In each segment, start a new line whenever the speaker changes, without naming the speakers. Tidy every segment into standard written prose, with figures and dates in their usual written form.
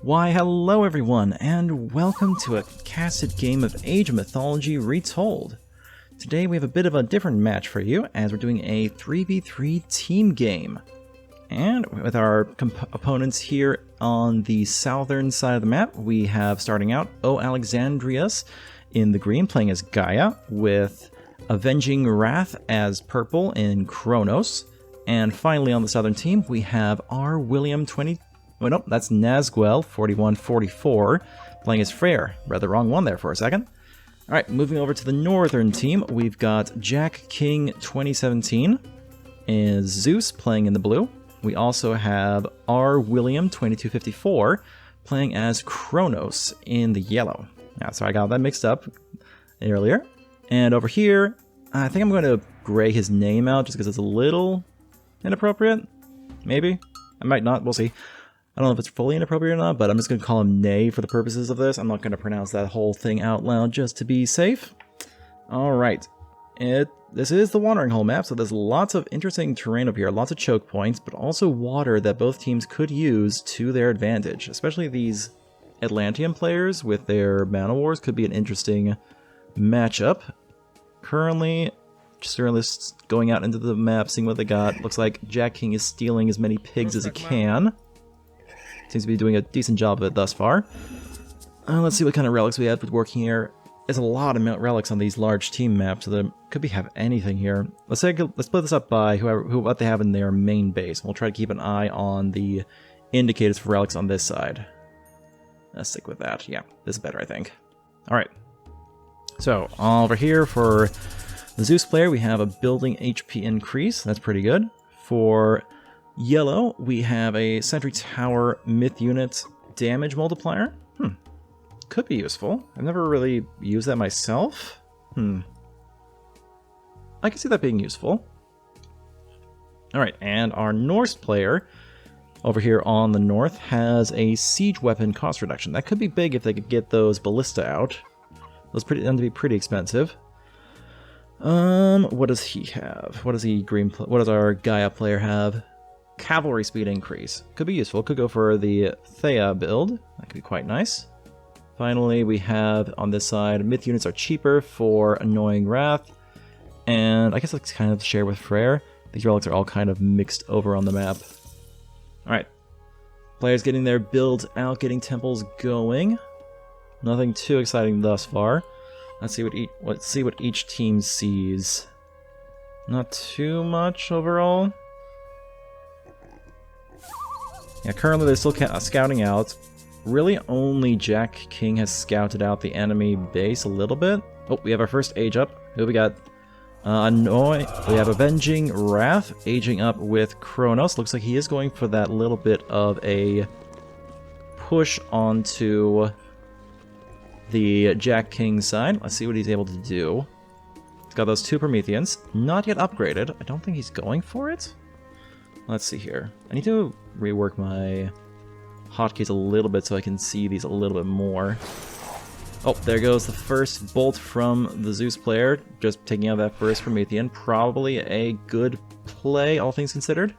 Why, hello everyone, and welcome to a casted game of Age of Mythology Retold. Today we have a bit of a different match for you, as we're doing a 3v3 team game. And with our opponents here on the southern side of the map, we have, starting out, oalexandredias in the green, playing as Gaia, with AvengingWrath as purple in Kronos. And finally on the southern team, we have our William 20... Oh no, that's Nazguel 4144 playing as Freyr. Read the wrong one there for a second. Alright, moving over to the northern team, we've got Jack King 2017 is Zeus playing in the blue. We also have R. William 2254 playing as Kronos in the yellow. Yeah, so I got that mixed up earlier. And over here, I think I'm going to gray his name out just because it's a little inappropriate. Maybe. I might not. We'll see. I don't know if it's fully inappropriate or not, but I'm just going to call him Nay for the purposes of this. I'm not going to pronounce that whole thing out loud just to be safe. Alright. This is the Watering Hole map, so there's lots of interesting terrain up here, lots of choke points, but also water that both teams could use to their advantage. Especially these Atlantean players with their Mana Wars could be an interesting matchup. Currently, just going out into the map, seeing what they got. Looks like Jack King is stealing as many pigs as he can. Seems to be doing a decent job of it thus far. Let's see what kind of relics we have working here. There's a lot of relics on these large team maps, so there could have anything here. Let's split this up by what they have in their main base. We'll try to keep an eye on the indicators for relics on this side. Let's stick with that. Yeah, this is better, I think. Alright. So, over here for the Zeus player, we have a building HP increase. That's pretty good. For yellow, we have a Sentry Tower Myth Unit damage multiplier. Could be useful. I've never really used that myself. I can see that being useful. Alright, and our Norse player over here on the north has a siege weapon cost reduction. That could be big if they could get those ballista out. Those tend to be pretty expensive. What does he have? What does our Gaia player have? Cavalry speed increase. Could be useful. Could go for the Thea build. That could be quite nice. Finally, we have on this side, myth units are cheaper for Annoying Wrath. And I guess let's kind of share with Freyr. These relics are all kind of mixed over on the map. Alright. Players getting their builds out, getting temples going. Nothing too exciting thus far. Let's see what each team sees. Not too much overall. Yeah, currently they're still scouting out. Really only Jack King has scouted out the enemy base a little bit. Oh, we have our first age up. Who we got? We have AvengingWrath aging up with Kronos. Looks like he is going for that little bit of a push onto the Jack King side. Let's see what he's able to do. He's got those two Prometheans. Not yet upgraded. I don't think he's going for it. Let's see here. I need to rework my hotkeys a little bit so I can see these a little bit more. Oh, there goes the first bolt from the Zeus player, just taking out that first Promethean. Probably a good play, all things considered.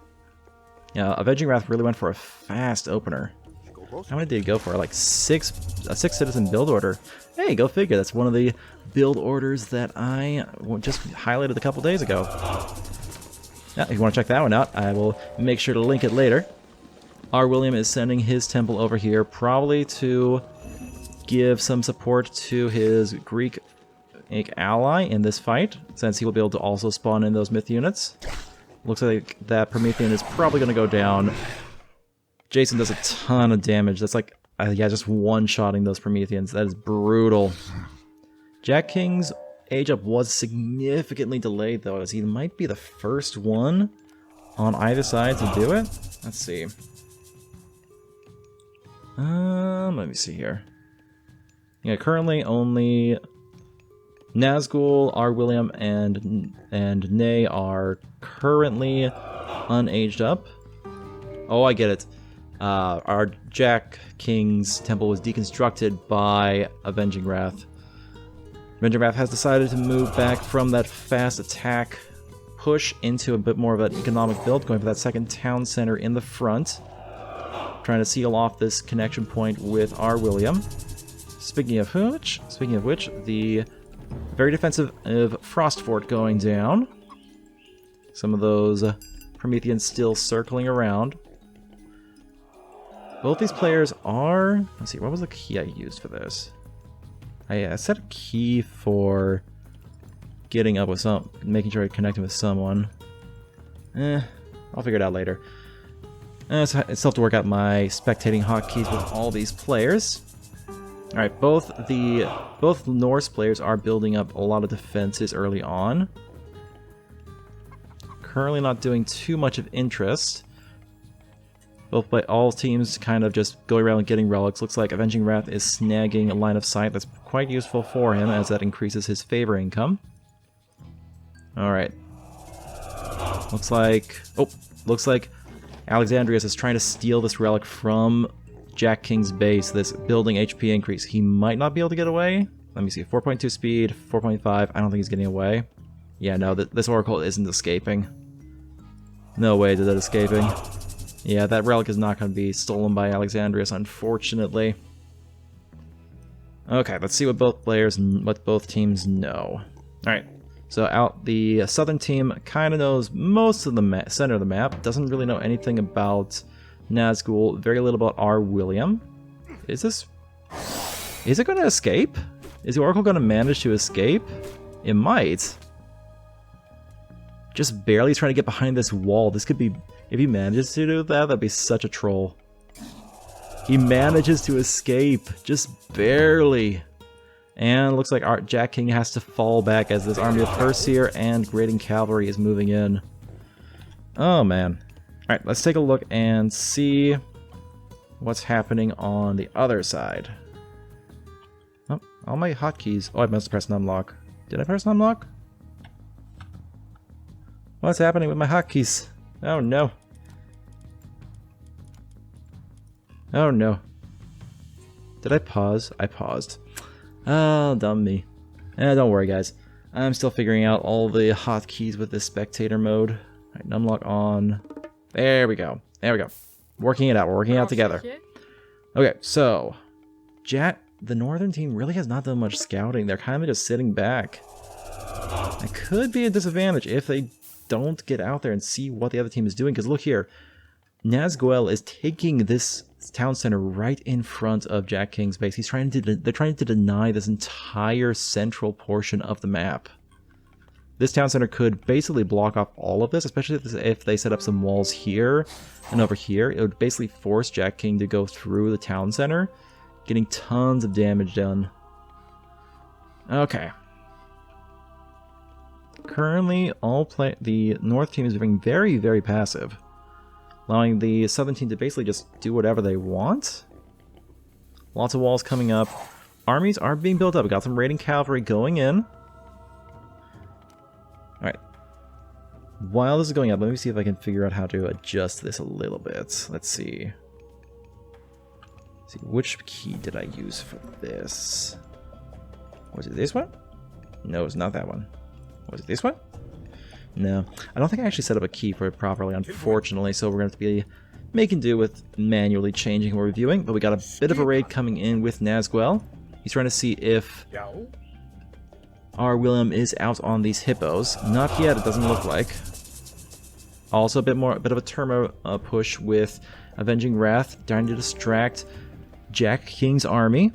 Yeah, AvengingWrath really went for a fast opener. How many did he go for? Like a 6 citizen build order. Hey, go figure. That's one of the build orders that I just highlighted a couple days ago. Yeah, if you want to check that one out, I will make sure to link it later. R. William is sending his temple over here, probably to give some support to his Greek ally in this fight, since he will be able to also spawn in those myth units. Looks like that Promethean is probably going to go down. Jason does a ton of damage. That's like, yeah, just one-shotting those Prometheans. That is brutal. Jack King's age up was significantly delayed, though, as he might be the first one on either side to do it. Let's see. Let me see here. Yeah, currently only Nazgul, R. William, and Nay are currently unaged up. Oh, I get it. Our Jack King's temple was deconstructed by AvengingWrath. AvengingWrath has decided to move back from that fast attack push into a bit more of an economic build, going for that second town center in the front. trying to seal off this connection point with our William. Speaking of which, the very defensive of Frostfort going down. Some of those Prometheans still circling around. Both these players are... Let's see, what was the key I used for this? I set a key for getting up with making sure I connected with someone. I'll figure it out later. I still have to work out my spectating hotkeys with all these players. Alright, both Norse players are building up a lot of defenses early on. Currently not doing too much of interest. All teams kind of just going around and getting relics. Looks like AvengingWrath is snagging a line of sight that's quite useful for him, as that increases his favor income. Alright. Looks like Alexandrias is trying to steal this relic from Jack King's base, this building HP increase. He might not be able to get away. Let me see, 4.2 speed, 4.5. I don't think he's getting away. Yeah, no, this Oracle isn't escaping. No way is it escaping. Yeah, that relic is not going to be stolen by Alexandrias, unfortunately. Okay, let's see what both teams know. Alright, so the southern team kind of knows most of the center of the map, doesn't really know anything about Nazgul, very little about our William. Is it going to escape? Is the Oracle going to manage to escape? It might. Just barely trying to get behind this wall. This could be... If he manages to do that, that'd be such a troll. He manages to escape. Just barely. And looks like Jack King has to fall back as this army of Perseer and Grading Cavalry is moving in. Oh, man. Alright, let's take a look and see what's happening on the other side. Oh, all my hotkeys. Oh, I must have pressed unlock. Did I press unlock? What's happening with my hotkeys? Oh no. Oh no. Did I pause? I paused. Oh, dumb me. Don't worry, guys. I'm still figuring out all the hotkeys with this spectator mode. Alright, unlock on. There we go. There we go. Working it out. We're working it out together. Okay, so the northern team really has not done much scouting. They're kind of just sitting back. It could be a disadvantage if they don't get out there and see what the other team is doing. Because look here, Nazgul is taking this town center right in front of Jack King's base. They're trying to deny this entire central portion of the map. This town center could basically block off all of this, especially if they set up some walls here and over here. It would basically force Jack King to go through the town center, getting tons of damage done. Okay. Currently, the north team is being very, very passive, allowing the southern team to basically just do whatever they want. Lots of walls coming up. Armies are being built up. We got some raiding cavalry going in. Alright. While this is going up, let me see if I can figure out how to adjust this a little bit. Let's see. Which key did I use for this? Was it this one? No, it's not that one. Was it this one? No. I don't think I actually set up a key for it properly, unfortunately, so we're going to have to be making do with manually changing and reviewing. But we got a bit of a raid coming in with Nazgul. He's trying to see if our William is out on these hippos. Not yet, it doesn't look like. Also a bit of a turbo push with AvengingWrath, trying to distract Jack King's army.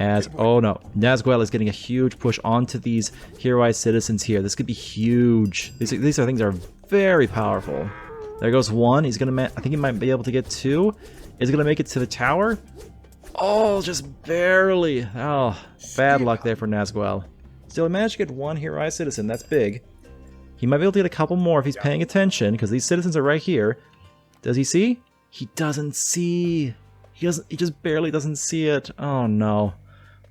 Oh no, Nazgul is getting a huge push onto these heroized citizens here. This could be huge. These things are very powerful. There goes one. He's gonna. I think he might be able to get two. Is he gonna make it to the tower? Oh, just barely. Oh, bad luck there for Nazgul. Still, he managed to get one heroized citizen. That's big. He might be able to get a couple more if he's paying attention, because these citizens are right here. Does he see? He doesn't see. He just barely doesn't see it. Oh no.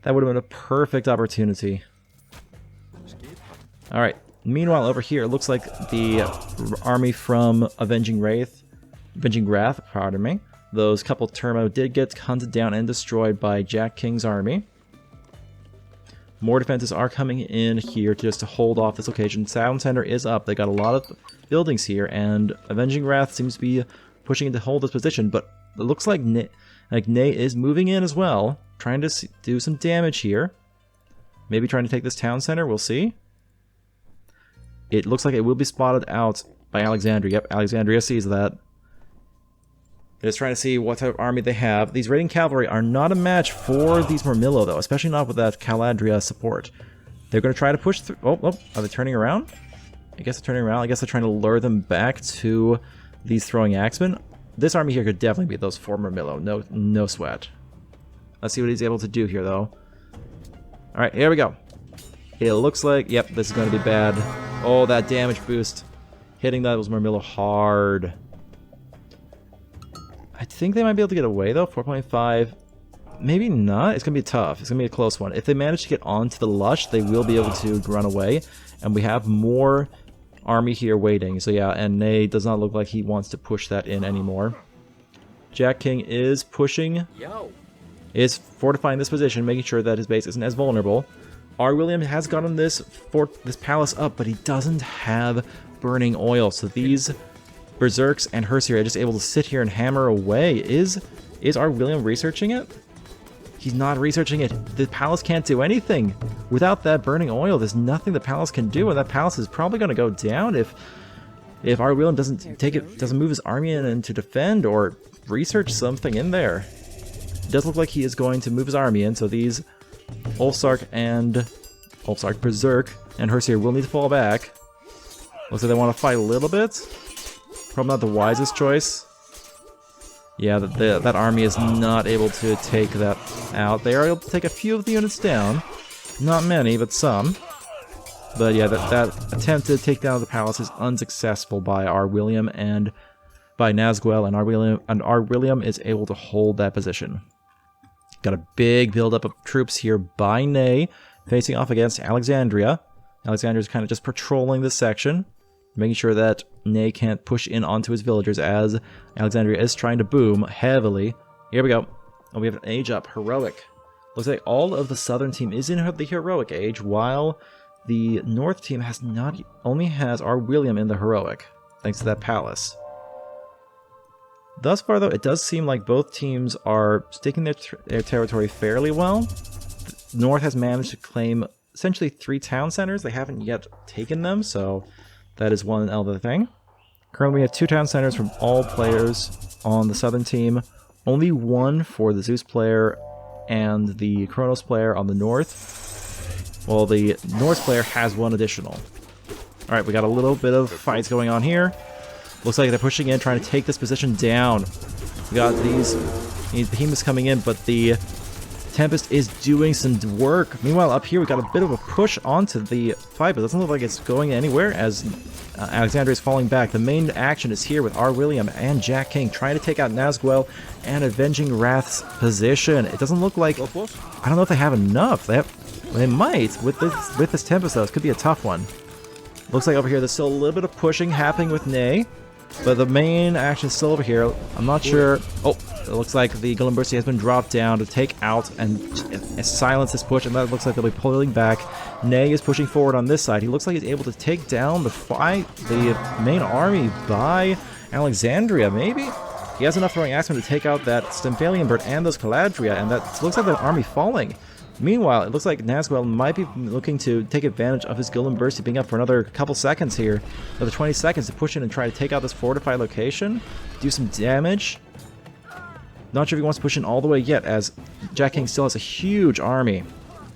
That would have been a perfect opportunity. Alright, meanwhile over here, it looks like the army from AvengingWrath, pardon me, those couple turbo did get hunted down and destroyed by Jack King's army. More defenses are coming in here just to hold off this location. Sound Center is up. They got a lot of buildings here, and AvengingWrath seems to be pushing to hold this position, but looks like Ney is moving in as well, trying to do some damage here. Maybe trying to take this town center, we'll see. It looks like it will be spotted out by Alexandria. Yep, Alexandria sees that. They're just trying to see what type of army they have. These raiding cavalry are not a match for these Murmillo, though, especially not with that Caladria support. They're going to try to push through. Oh, are they turning around? I guess they're turning around. I guess they're trying to lure them back to these throwing axemen. This army here could definitely beat those 4 Murmillo. No sweat. Let's see what he's able to do here, though. Alright, here we go. It looks like, yep, this is going to be bad. Oh, that damage boost. Hitting those Murmillo hard. I think they might be able to get away, though. 4.5. Maybe not. It's going to be tough. It's going to be a close one. If they manage to get onto the Lush, they will be able to run away. And we have more army here waiting. So yeah, and Ney does not look like he wants to push that in anymore. Jack King is pushing. Is fortifying this position, making sure that his base isn't as vulnerable. R. William has gotten this palace up, but he doesn't have burning oil. So these Berserks and Hersier are just able to sit here and hammer away. Is R. William researching it? He's not researching it. The palace can't do anything. Without that burning oil, there's nothing the palace can do, and that palace is probably going to go down if R. William doesn't move his army in to defend or research something in there. It does look like he is going to move his army in, so these Berserk and Hersier will need to fall back. Looks like they want to fight a little bit. Probably not the wisest choice. Yeah, that army is not able to take that out. They are able to take a few of the units down. Not many, but some. But yeah, that attempt to take down the palace is unsuccessful by R. William and by Nazgul, and R. William is able to hold that position. Got a big buildup of troops here by Ney, facing off against Alexandria. Alexandria is kind of just patrolling this section, making sure that Ney can't push in onto his villagers as Alexandria is trying to boom heavily. Here we go. Oh, we have an age up. Heroic. Looks like all of the southern team is in the heroic age, while the north team only has R. William in the heroic, thanks to that palace. Thus far, though, it does seem like both teams are sticking their territory fairly well. The north has managed to claim essentially 3 town centers. They haven't yet taken them, so that is one other thing. Currently, we have 2 town centers from all players on the southern team. Only 1 for the Zeus player and the Kronos player on the north. Well, the Norse player has 1 additional. Alright, we got a little bit of fights going on here. Looks like they're pushing in, trying to take this position down. We got these behemoths coming in, but the Tempest is doing some work. Meanwhile, up here, we got a bit of a push onto the fight, but it doesn't look like it's going anywhere as Alexandria is falling back. The main action is here with R. William and Jack King trying to take out Nazgul and AvengingWrath's position. It doesn't look like... I don't know if they have enough. They might. With this Tempest, though, it could be a tough one. Looks like over here there's still a little bit of pushing happening with Ney, but the main action is still over here. I'm not sure... Oh, it looks like the Gullimbursi has been dropped down to take out and silence this push, and that looks like they'll be pulling back. Ney is pushing forward on this side. He looks like he's able to take down the main army by Alexandria, maybe? He has enough throwing axemen to take out that Stymphalian bird and those Caladria, and that looks like the army falling. Meanwhile, it looks like Nazgul might be looking to take advantage of his Gullimbursi being up for another couple seconds here. Another 20 seconds to push in and try to take out this fortified location. Do some damage. Not sure if he wants to push in all the way yet, as Jack King still has a huge army.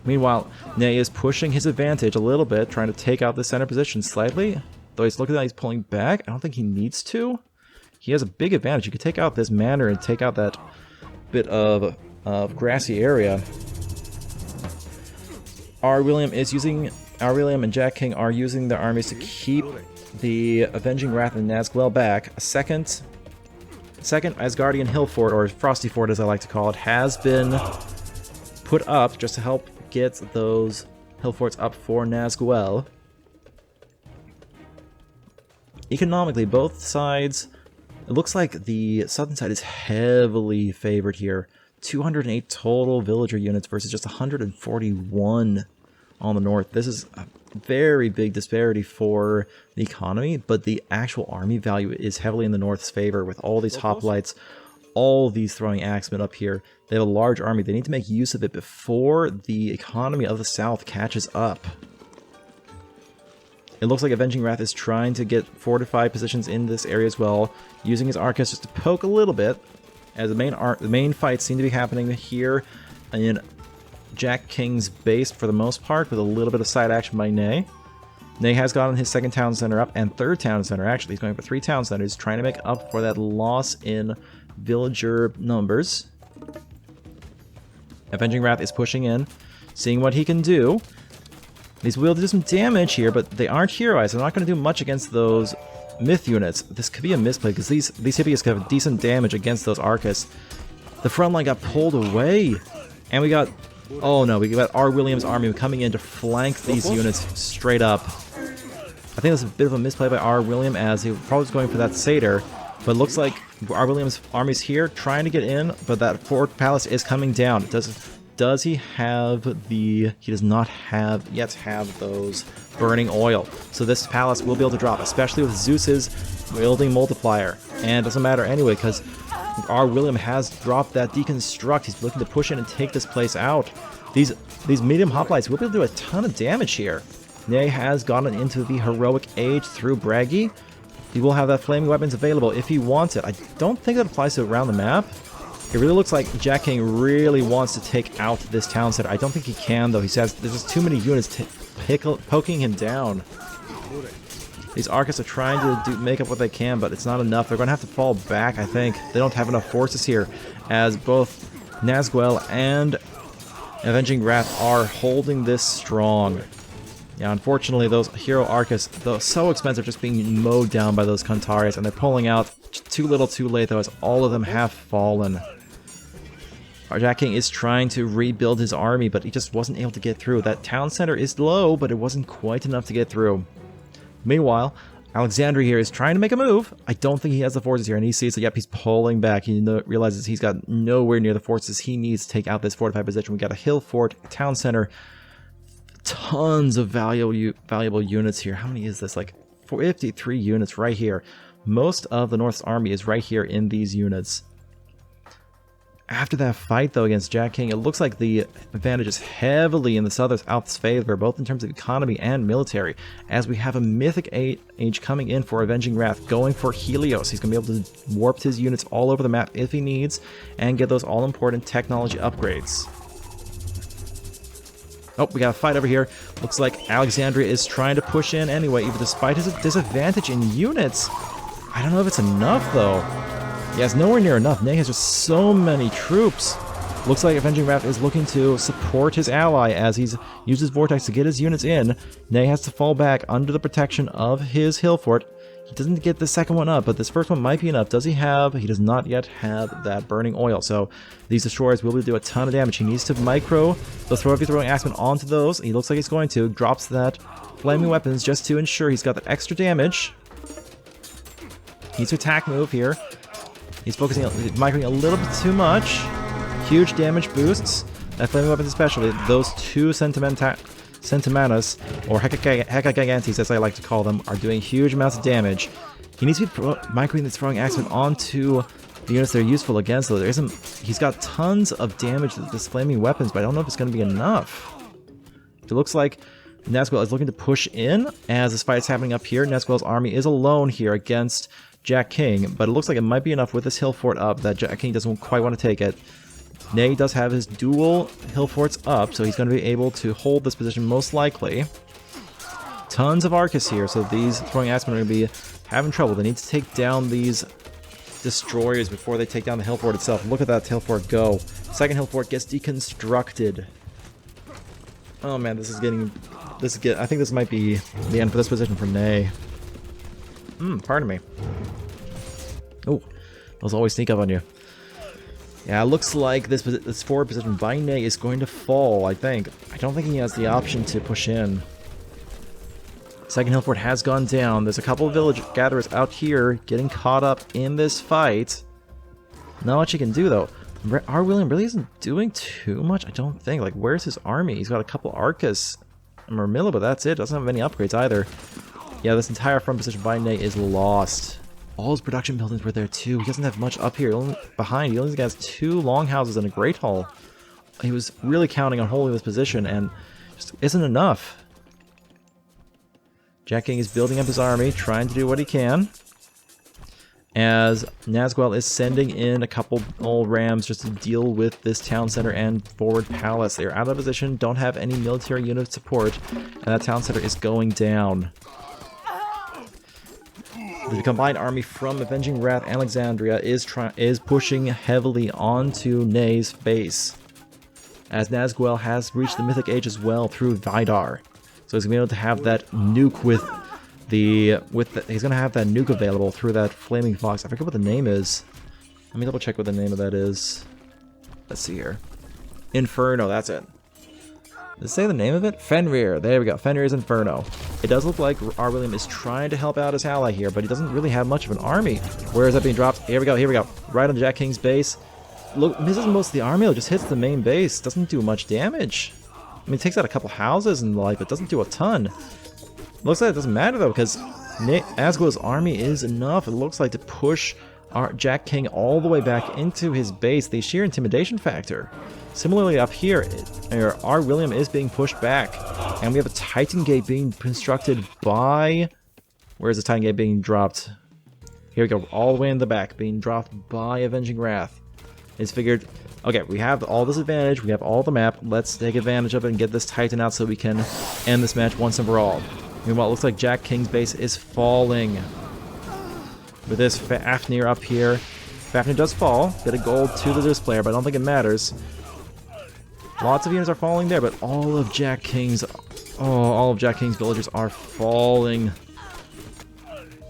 Meanwhile, Ney is pushing his advantage a little bit, trying to take out the center position slightly. Though he's looking like he's pulling back. I don't think he needs to. He has a big advantage. You could take out this manor and take out that bit of grassy area. R. William and Jack King are using their armies to keep the AvengingWrath and Nazgul back. A second Asgardian hill fort, or Frosty Fort as I like to call it, has been put up just to help get those hill forts up for Nazgul. Economically, both sides, it looks like the southern side is heavily favored here. 208 total villager units versus just 141 on the north. This is a very big disparity for the economy, but the actual army value is heavily in the north's favor with all these hoplites all these throwing axemen up here. They have a large army. They need to make use of it before the economy of the south catches up. It looks like AvengingWrath is trying to get fortified positions in this area as well, using his Arcus just to poke a little bit, as the main fights seem to be happening here in Jack King's base for the most part, with a little bit of side action by Nay. Nay has gotten his second town center up, and third town center, actually. He's going for 3 town centers, trying to make up for that loss in villager numbers. AvengingWrath is pushing in, seeing what he can do. He's will do some damage here, but they aren't heroized. They're not going to do much against those myth units. This could be a misplay, because these hippies could have decent damage against those Arcus. The front line got pulled away, and we got... Oh no, we got R. Williams' army coming in to flank these units straight up. I think that's a bit of a misplay by R. William, as he probably was going for that Satyr, but it looks like R. Williams' army's here trying to get in, but that Fort Palace is coming down. Does he have the... He does not yet have those burning oil. So this palace will be able to drop, especially with Zeus's wielding multiplier. And it doesn't matter anyway, because R. William has dropped that deconstruct. He's looking to push in and take this place out. These medium hoplites will be able to do a ton of damage here. Nay has gotten into the heroic age through Braggy. He will have that flaming weapons available if he wants it. I don't think that applies to around the map. It really looks like Jack King really wants to take out this town center. I don't think he can, though. He says there's just too many units poking him down. These Arcus are trying to make up what they can, but it's not enough. They're going to have to fall back, I think. They don't have enough forces here, as both Nazgul and AvengingWrath are holding this strong. Yeah, unfortunately, those hero Arcus, though so expensive, just being mowed down by those Kantarias, and they're pulling out too little too late, though, as all of them have fallen. Jack King is trying to rebuild his army, but he just wasn't able to get through. That town center is low, but it wasn't quite enough to get through. Meanwhile, Alexandria here is trying to make a move. I don't think he has the forces here, and he sees that, yep, he's pulling back. He realizes he's got nowhere near the forces he needs to take out this fortified position. We got a hill fort, town center, tons of valuable units here. How many is this? Like 53 units right here. Most of the North's army is right here in these units. After that fight, though, against Jack King, it looks like the advantage is heavily in the South's favor, both in terms of economy and military, as we have a Mythic Age coming in for AvengingWrath, going for Helios. He's going to be able to warp his units all over the map if he needs, and get those all-important technology upgrades. Oh, we got a fight over here. Looks like Alexandria is trying to push in anyway, even despite his disadvantage in units. I don't know if it's enough, though. Yeah, it's nowhere near enough. Nay has just so many troops. Looks like AvengingWrath is looking to support his ally as he's used his Vortex to get his units in. Nay has to fall back under the protection of his hill fort. He doesn't get the second one up, but this first one might be enough. Does he have? He does not yet have that burning oil, so these destroyers will do a ton of damage. He needs to micro the throwing axemen onto those. He looks like he's going to. Drops that flaming weapons just to ensure he's got that extra damage. Needs to attack move here. He's focusing on microing a little bit too much. Huge damage boosts. That flaming weapons especially. Those two Sentimentas, or Hecagigantes as I like to call them, are doing huge amounts of damage. He needs to be microing this throwing axemen onto the units that are useful against those. He's got tons of damage with this flaming weapons, but I don't know if it's going to be enough. It looks like Nazgul is looking to push in as this fight is happening up here. Nazgul's army is alone here against Jack King, but it looks like it might be enough with this hill fort up that Jack King doesn't quite want to take it. Nay does have his dual hill forts up, so he's going to be able to hold this position most likely. Tons of Arcus here, so these throwing axemen are going to be having trouble. They need to take down these destroyers before they take down the hill fort itself. Look at that hill fort go. Second hill fort gets deconstructed. Oh man, I think this might be the end for this position for Nay. Pardon me. Oh, those always sneak up on you. Yeah, it looks like this forward position by Nay is going to fall, I think. I don't think he has the option to push in. Second hill fort has gone down. There's a couple of village gatherers out here getting caught up in this fight. Not much he can do, though. R. William really isn't doing too much, I don't think. Like, where's his army? He's got a couple Arcus and Mermilla, but that's it. Doesn't have any upgrades either. Yeah, this entire front position by Nay is lost. all his production buildings were there too. He doesn't have much up here. Behind, he only has 2 longhouses and a great hall. He was really counting on holding this position, and just isn't enough. Jack King is building up his army, trying to do what he can, as Nazgul is sending in a couple old rams just to deal with this town center and forward palace. They're out of position, don't have any military unit support, and that town center is going down. The combined army from AvengingWrath and Alexandria is pushing heavily onto Ney's base, as Nazgul has reached the Mythic Age as well through Vidar. So he's going to be able to have that nuke he's going to have that nuke available through that Flaming Fox. I forget what the name is. Let me double check what the name of that is. Let's see here. Inferno, that's it. Does it say the name of it? Fenrir. There we go. Fenrir's Inferno. It does look like R. William is trying to help out his ally here, but he doesn't really have much of an army. Where is that being dropped? Here we go, here we go. Right on Jack King's base. Look, misses most of the army, though, just hits the main base. Doesn't do much damage. I mean, it takes out a couple houses and the like, but doesn't do a ton. Looks like it doesn't matter, though, because Nazgul's army is enough, it looks like, to push Jack King all the way back into his base. The sheer intimidation factor. Similarly, up here, R. William is being pushed back, and we have a Titan Gate being constructed by... Where's the Titan Gate being dropped? Here we go, all the way in the back, being dropped by AvengingWrath. It's figured... Okay, we have all this advantage, we have all the map, let's take advantage of it and get this Titan out so we can end this match once and for all. Meanwhile, it looks like Jack King's base is falling. With this Fafnir up here. Fafnir does fall, bit of gold to the displayer, but I don't think it matters. Lots of units are falling there, but all of Jack King's villagers are falling.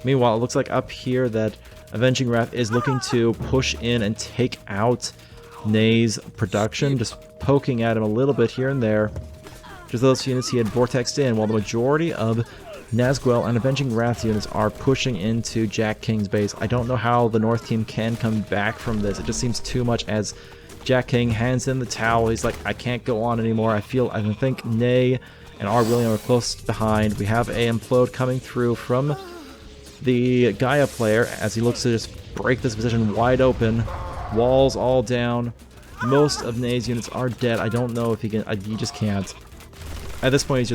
Meanwhile, it looks like up here that AvengingWrath is looking to push in and take out Ney's production, just poking at him a little bit here and there. Just those units he had vortexed in, while the majority of Nazgul and AvengingWrath units are pushing into Jack King's base. I don't know how the North team can come back from this. It just seems too much, as Jack King hands in the towel. He's like, I can't go on anymore. I think Ney and R. William are close behind. We have a implode coming through from the Gaia player as he looks to just break this position wide open. Walls all down. Most of Ney's units are dead. I don't know if he can. He just can't. At this point,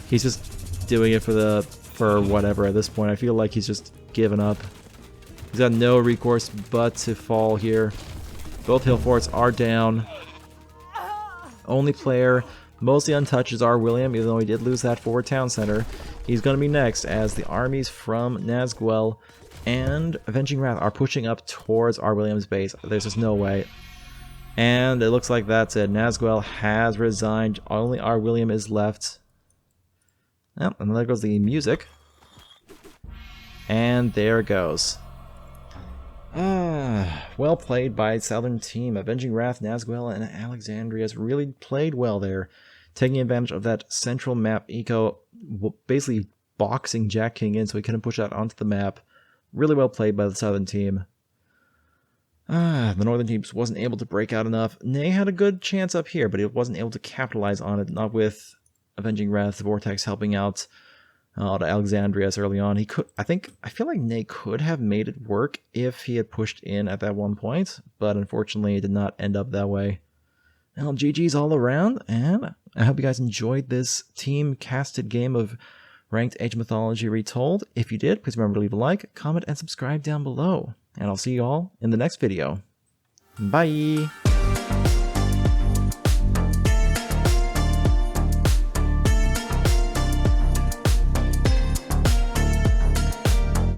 he's just doing it for whatever. At this point, I feel like he's just given up. He's got no recourse but to fall here. Both hill forts are down. Only player mostly untouched is R. William, even though he did lose that forward town center. He's going to be next, as the armies from Nazgul and AvengingWrath are pushing up towards R. William's base. There's just no way. And it looks like that's it. Nazgul has resigned. Only R. William is left. Oh, and there goes the music. And there it goes. Well played by Southern team. AvengingWrath, Nazgul, and Alexandria's really played well there, taking advantage of that central map eco, basically boxing Jack King in so he couldn't push out onto the map. Really well played by the Southern team. The Northern team wasn't able to break out enough. Ney had a good chance up here, but he wasn't able to capitalize on it, not with AvengingWrath Vortex helping out to Alexandrias early on. I feel like Ney could have made it work if he had pushed in at that one point, but unfortunately it did not end up that way. Well, GG's all around, and I hope you guys enjoyed this team casted game of Ranked Age of Mythology Retold. If you did, please remember to leave a like, comment, and subscribe down below. And I'll see you all in the next video. Bye!